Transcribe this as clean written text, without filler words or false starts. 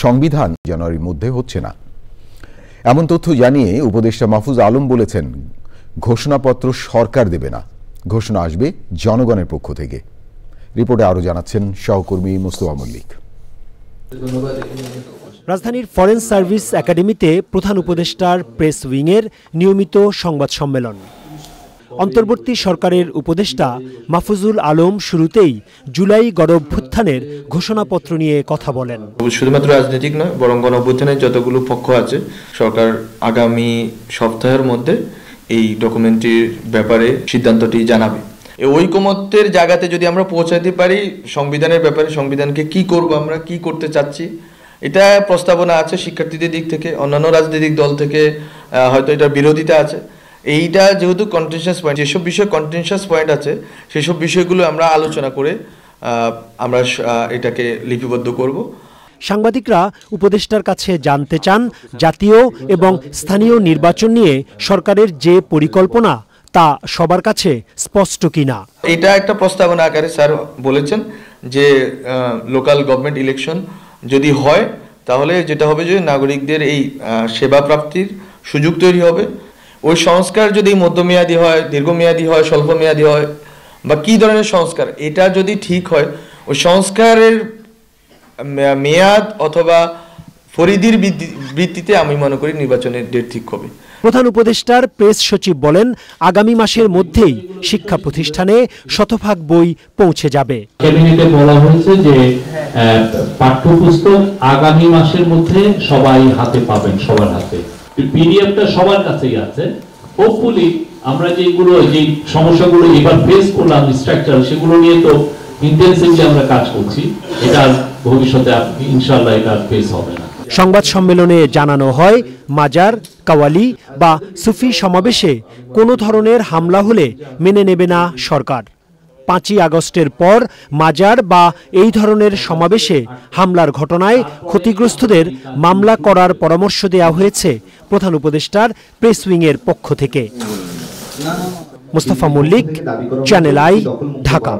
সংবিধান জানুয়ারির মধ্যে হচ্ছে না। এমন তথ্য জানিয়ে উপদেষ্টা মাহফুজ আলম বলেছেন, ঘোষণাপত্র সরকার দেবে না, ঘোষণা আসবে জনগণের পক্ষ থেকে। রিপোর্টে আরও জানাচ্ছেন সহকর্মী মুস্তফা মল্লিক। রাজধানীর ফরেন সার্ভিস একাডেমিতে প্রধান উপদেষ্টার প্রেস উইংয়ের নিয়মিত সংবাদ সম্মেলন। অন্তর্বর্তী সরকারের উপদেষ্টা মাহফুজুল আলম শুরুতেই জুলাই গণঅভ্যুত্থানের ঘোষণাপত্র নিয়ে কথা বলেন। শুধুমাত্র রাজনৈতিক নয়, বরং গণঅভ্যুত্থানের যতগুলো পক্ষ আছে, সরকার আগামী সপ্তাহের মধ্যে এই ডকুমেন্টটির ব্যাপারে সিদ্ধান্তটি জানাবে। এই ঐকমত্যের জায়গাতে যদি আমরা পৌঁছাতে পারি সংবিধানের ব্যাপারে, সংবিধানকে কি করব, আমরা কি করতে চাচ্ছি, এটা প্রস্তাবনা আছে শিক্ষার্থীদের দিক থেকে, অন্যান্য রাজনৈতিক দল থেকে হয়তো এটার বিরোধিতা আছে। এইটা যেহেতু কন্টেনশাস পয়েন্ট, যেসব বিষয়ে কন্টেনশাস পয়েন্ট আছে সেসব বিষয়গুলো আমরা আলোচনা করে আমরা এটাকে লিপিবদ্ধ করব। সাংবাদিকরা উপদেষ্টার কাছে জানতে চান, জাতীয় এবং স্থানীয় নির্বাচন নিয়ে সরকারের যে পরিকল্পনা তা সবার কাছে স্পষ্ট কিনা। এটা একটা প্রস্তাবনা আকারে স্যার বলেছেন যে লোকাল গভর্নমেন্ট ইলেকশন যদি হয় তাহলে যেটা হবে যে নাগরিকদের এই সেবা প্রাপ্তির সুযোগ তৈরি হবে। ওই সংস্কার যদি মধ্যমেয়াদী হয়, দীর্ঘমেয়াদী হয়, স্বল্পমেয়াদী হয়, বা কী ধরনের সংস্কার, এটা যদি ঠিক হয়, ওই সংস্কারের মেয়াদ অথবা পরিধির ভিত্তিতে আমি মনে করি নির্বাচনের ডেট ঠিক হবে। প্রধান উপদেষ্টার প্রেস সচিব বলেন, আগামী মাসের মধ্যেই শিক্ষা প্রতিষ্ঠানে শতভাগ বই পৌঁছে যাবে। ক্যাবিনেটে বলা হয়েছে যে পাঠ্যপুস্তক আগামী মাসের মধ্যে সবাই হাতে পাবেন, সবার হাতে। পিডিএফটা সবার কাছেই আছে। হোপফুলি আমরা যে সমস্যাগুলো এবার ফেস করলাম স্ট্রাকচারাল, সেগুলো নিয়ে তো ইন্টেনসিভলি আমরা কাজ করছি। এটা ভবিষ্যতে ইনশাআল্লাহ এটা ফেস হবে না। সংবাদ সম্মেলনে জানানো হয়, মাজার, কাওয়ালি বা সুফি সমাবেশে কোনো ধরনের হামলা হলে মেনে নেবে না সরকার। 5ই আগস্টের পর মাজার বা এই ধরনের সমাবেশে হামলার ঘটনায় ক্ষতিগ্রস্তদের মামলা করার পরামর্শ দেওয়া হয়েছে প্রধান উপদেষ্টার প্রেস উইংয়ের পক্ষ থেকে। Mustafa Mallik, channel I, Dhaka.